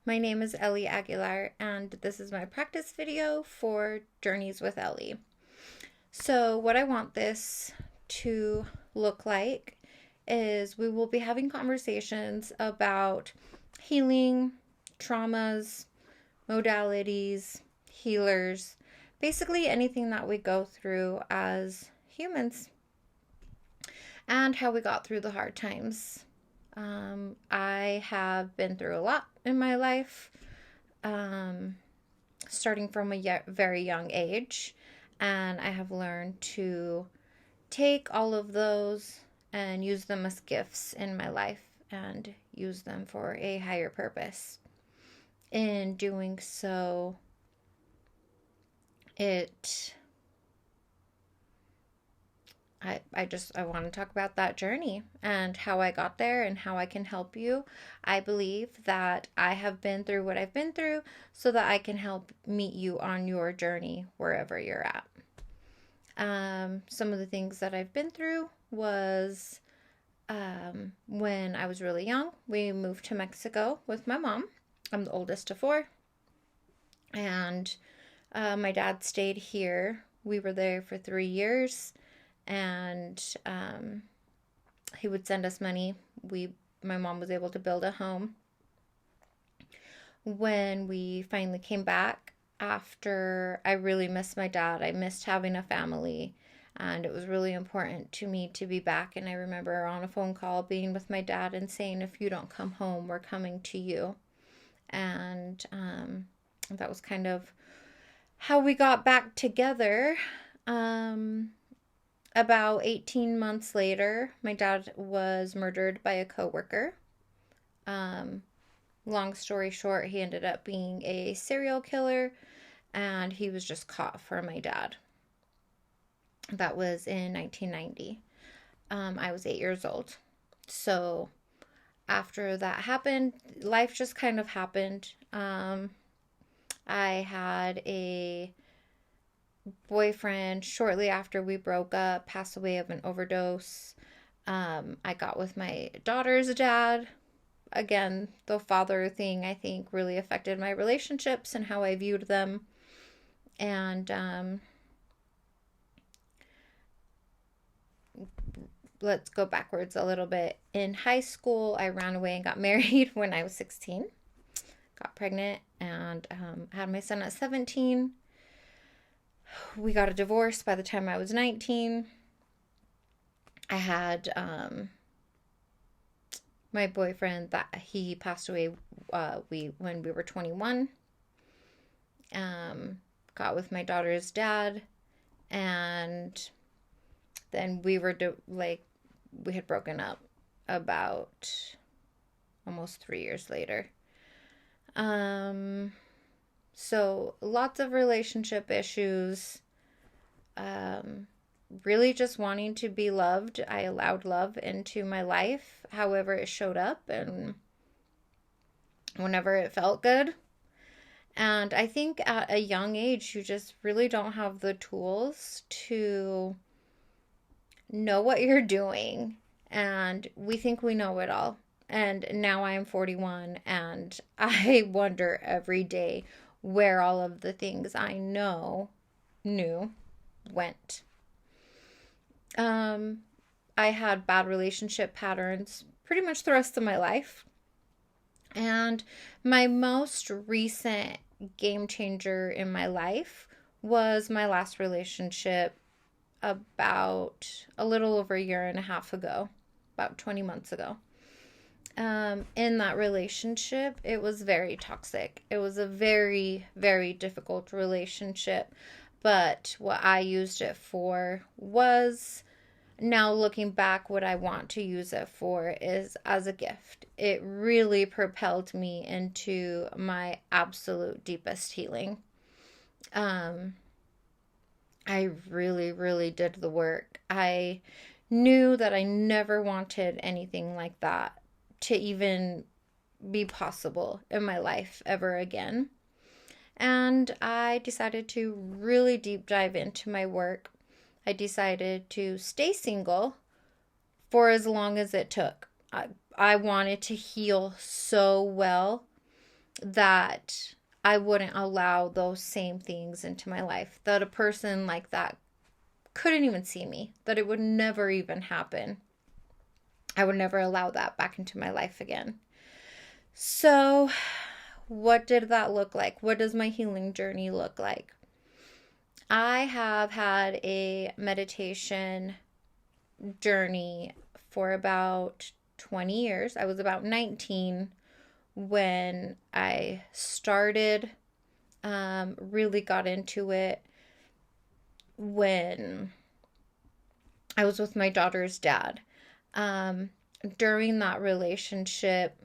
My name is Ellie Aguilar, and this is my practice video for Journeys with Ellie. So, what I want this to look like is we will be having conversations about healing, traumas, modalities, healers, basically anything that we go through as humans, and how we got through the hard times. I have been through a lot in my life, um, starting from a very young age, and I have learned to take all of those and use them as gifts in my life and use them for a higher purpose. In doing so, it I want to talk about that journey and how I got there and how I can help you. I believe that I have been through what I've been through so that I can help meet you on your journey wherever you're at. Some of the things that I've been through was when I was really young, we moved to Mexico with my mom. I'm the oldest of four, and my dad stayed here. We were there for 3 years, and he would send us money. My mom was able to build a home. When we finally came back, after I really missed my dad, I missed having a family, and it was really important to me to be back. And I remember on a phone call being with my dad and saying, "If you don't come home, we're coming to you." And that was kind of how we got back together. About 18 months later, my dad was murdered by a coworker. Long story short, he ended up being a serial killer, and he was just caught for my dad. That was in 1990. I was 8 years old. So after that happened, life just kind of happened. I had a boyfriend shortly after we broke up, passed away of an overdose. I got with my daughter's dad. Again, the father thing, I think, really affected my relationships and how I viewed them. And let's go backwards a little bit. In high school, I ran away and got married when I was 16. Got pregnant and had my son at 17. We got a divorce by the time I was 19. I had my boyfriend that he passed away when we were 21. Got with my daughter's dad, and then we had broken up about almost 3 years later. So lots of relationship issues. Really just wanting to be loved. I allowed love into my life, however it showed up and whenever it felt good. And I think at a young age, you just really don't have the tools to know what you're doing. And we think we know it all. And now I am 41, and I wonder every day where all of the things I knew went. I had bad relationship patterns pretty much the rest of my life. And my most recent game changer in my life was my last relationship about a little over a year and a half ago, about 20 months ago. In that relationship, it was very toxic. It was a very, very difficult relationship. But what I used it for was, now looking back, what I want to use it for is as a gift. It really propelled me into my absolute deepest healing. I really, really did the work. I knew that I never wanted anything like that to even be possible in my life ever again. And I decided to really deep dive into my work. I decided to stay single for as long as it took. I wanted to heal so well that I wouldn't allow those same things into my life, that a person like that couldn't even see me, that it would never even happen. I would never allow that back into my life again. So, what did that look like? What does my healing journey look like? I have had a meditation journey for about 20 years. I was about 19 when I started, really got into it when I was with my daughter's dad. During that relationship,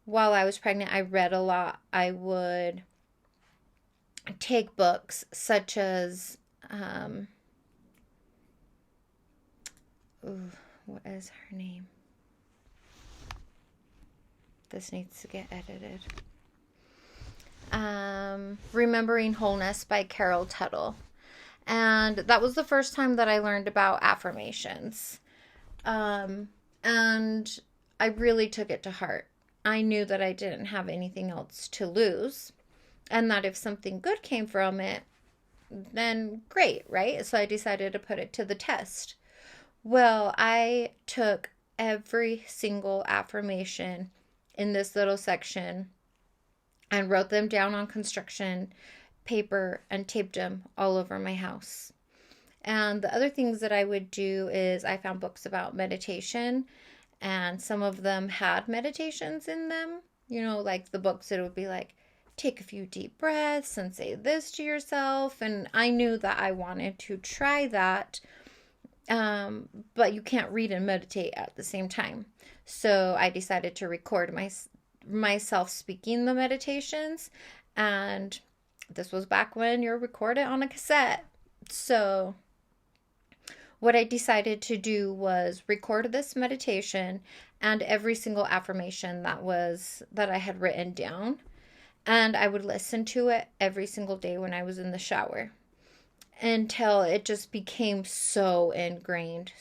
while I was pregnant, I read a lot. I would take books such as, what is her name? This needs to get edited. Remembering Wholeness by Carol Tuttle. And that was the first time that I learned about affirmations. And I really took it to heart. I knew that I didn't have anything else to lose, and that if something good came from it, then great, right? So I decided to put it to the test. Well, I took every single affirmation in this little section and wrote them down on construction paper and taped them all over my house. And the other things that I would do is I found books about meditation, and some of them had meditations in them. You know, like the books, it would be like, take a few deep breaths and say this to yourself. And I knew that I wanted to try that, but you can't read and meditate at the same time. So I decided to record myself speaking the meditations, and this was back when you're recorded on a cassette. So what I decided to do was record this meditation and every single affirmation that I had written down, and I would listen to it every single day when I was in the shower until it just became so ingrained.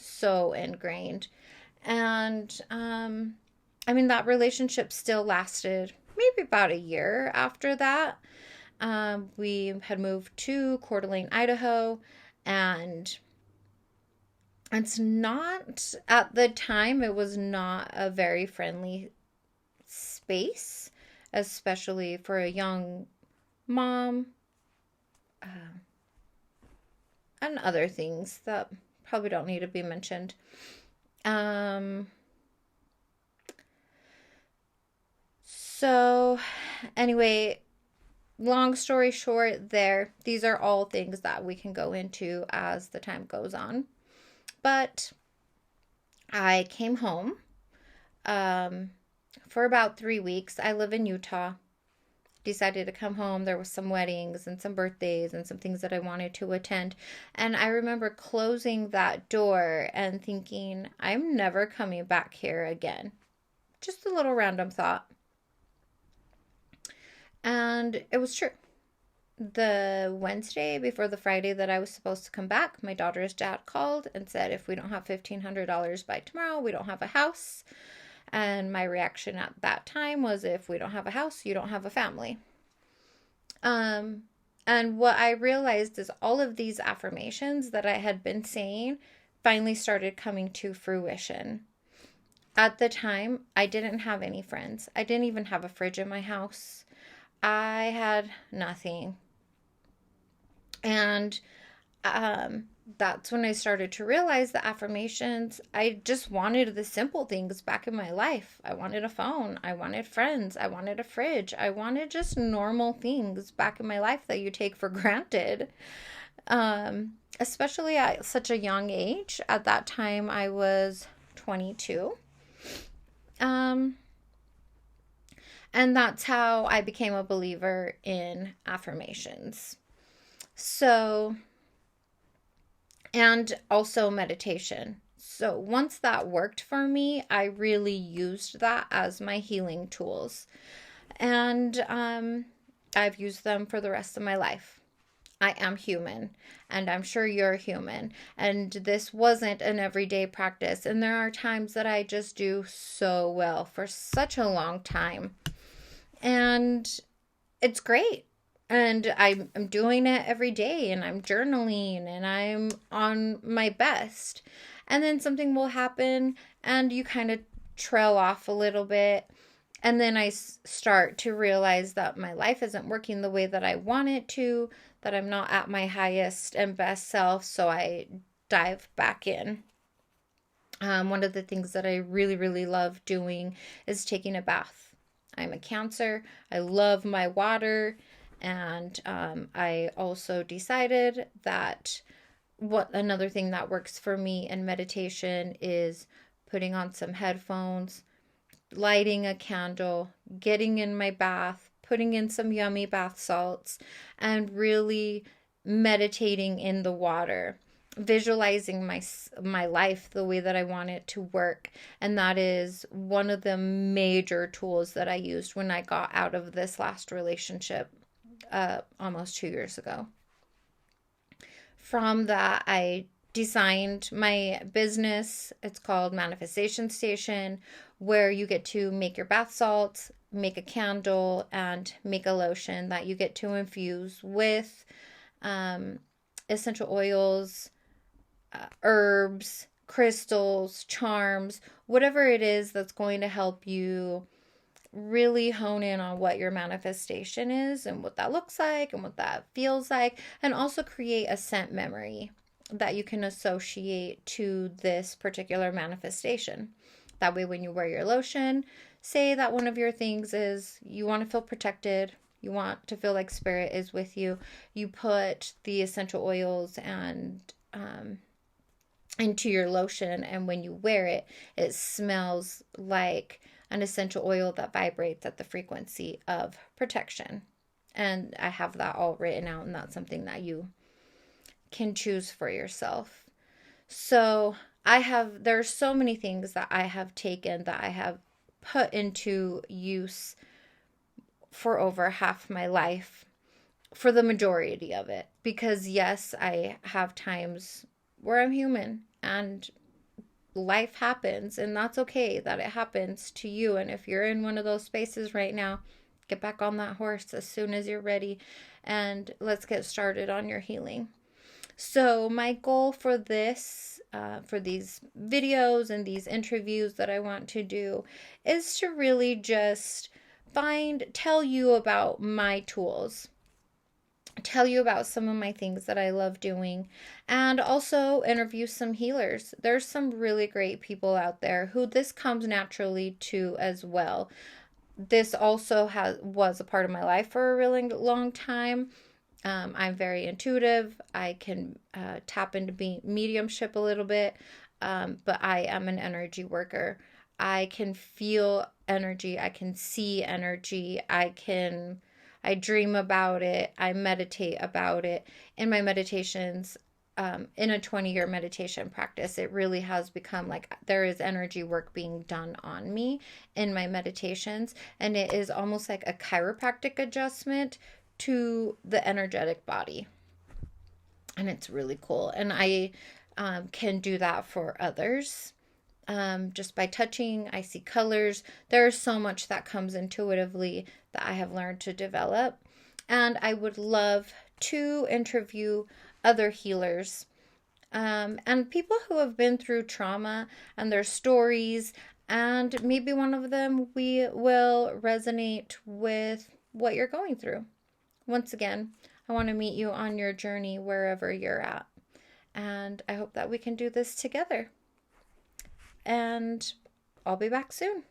And I mean, that relationship still lasted maybe about a year after that. We had moved to Coeur d'Alene, Idaho, and it's not, at the time, it was not a very friendly space, especially for a young mom, and other things that probably don't need to be mentioned. So anyway, long story short there, these are all things that we can go into as the time goes on. But I came home for about 3 weeks. I live in Utah. Decided to come home. There was some weddings and some birthdays and some things that I wanted to attend. And I remember closing that door and thinking, I'm never coming back here again. Just a little random thought. And it was true. The Wednesday before the Friday that I was supposed to come back, my daughter's dad called and said, if we don't have $1,500 by tomorrow, we don't have a house. And my reaction at that time was, if we don't have a house, you don't have a family. And what I realized is all of these affirmations that I had been saying finally started coming to fruition. At the time, I didn't have any friends. I didn't even have a fridge in my house. I had nothing. And that's when I started to realize the affirmations, I just wanted the simple things back in my life. I wanted a phone. I wanted friends. I wanted a fridge. I wanted just normal things back in my life that you take for granted. Especially at such a young age. At that time, I was 22. And that's how I became a believer in affirmations. So, and also meditation. So once that worked for me, I really used that as my healing tools. And I've used them for the rest of my life. I am human, and I'm sure you're human. And this wasn't an everyday practice. And there are times that I just do so well for such a long time. And it's great. And I'm doing it every day, and I'm journaling, and I'm on my best. And then something will happen, and you kind of trail off a little bit. And then I start to realize that my life isn't working the way that I want it to, that I'm not at my highest and best self. So I dive back in. One of the things that I really, really love doing is taking a bath. I'm a Cancer. I love my water. And I also decided that another thing that works for me in meditation is putting on some headphones, lighting a candle, getting in my bath, putting in some yummy bath salts, and really meditating in the water, visualizing my life the way that I want it to work. And that is one of the major tools that I used when I got out of this last relationship almost 2 years ago. From that, I designed my business. It's called Manifestation Station, where you get to make your bath salts, make a candle, and make a lotion that you get to infuse with essential oils, herbs, crystals, charms, whatever it is that's going to help you really hone in on what your manifestation is and what that looks like and what that feels like, and also create a scent memory that you can associate to this particular manifestation. That way, when you wear your lotion, say that one of your things is you want to feel protected, you want to feel like spirit is with you, you put the essential oils and into your lotion, and when you wear it, it smells like an essential oil that vibrates at the frequency of protection. And I have that all written out, and that's something that you can choose for yourself. So there's so many things that I have taken that I have put into use for over half my life, for the majority of it. Because yes, I have times where I'm human and life happens, and that's okay that it happens to you. And if you're in one of those spaces right now, get back on that horse as soon as you're ready, and let's get started on your healing. So my goal for this, for these videos and these interviews that I want to do, is to really just tell you about my tools, tell you about some of my things that I love doing, and also interview some healers. There's some really great people out there who this comes naturally to as well. This also was a part of my life for a really long time. I'm very intuitive. I can tap into mediumship a little bit, but I am an energy worker. I can feel energy. I can see energy. I dream about it. I meditate about it. In my meditations, in a 20-year meditation practice, it really has become like there is energy work being done on me in my meditations. And it is almost like a chiropractic adjustment to the energetic body. And it's really cool. And I can do that for others. Just by touching, I see colors. There's so much that comes intuitively that I have learned to develop. And I would love to interview other healers and people who have been through trauma and their stories. And maybe one of them will resonate with what you're going through. Once again, I want to meet you on your journey wherever you're at. And I hope that we can do this together. And I'll be back soon.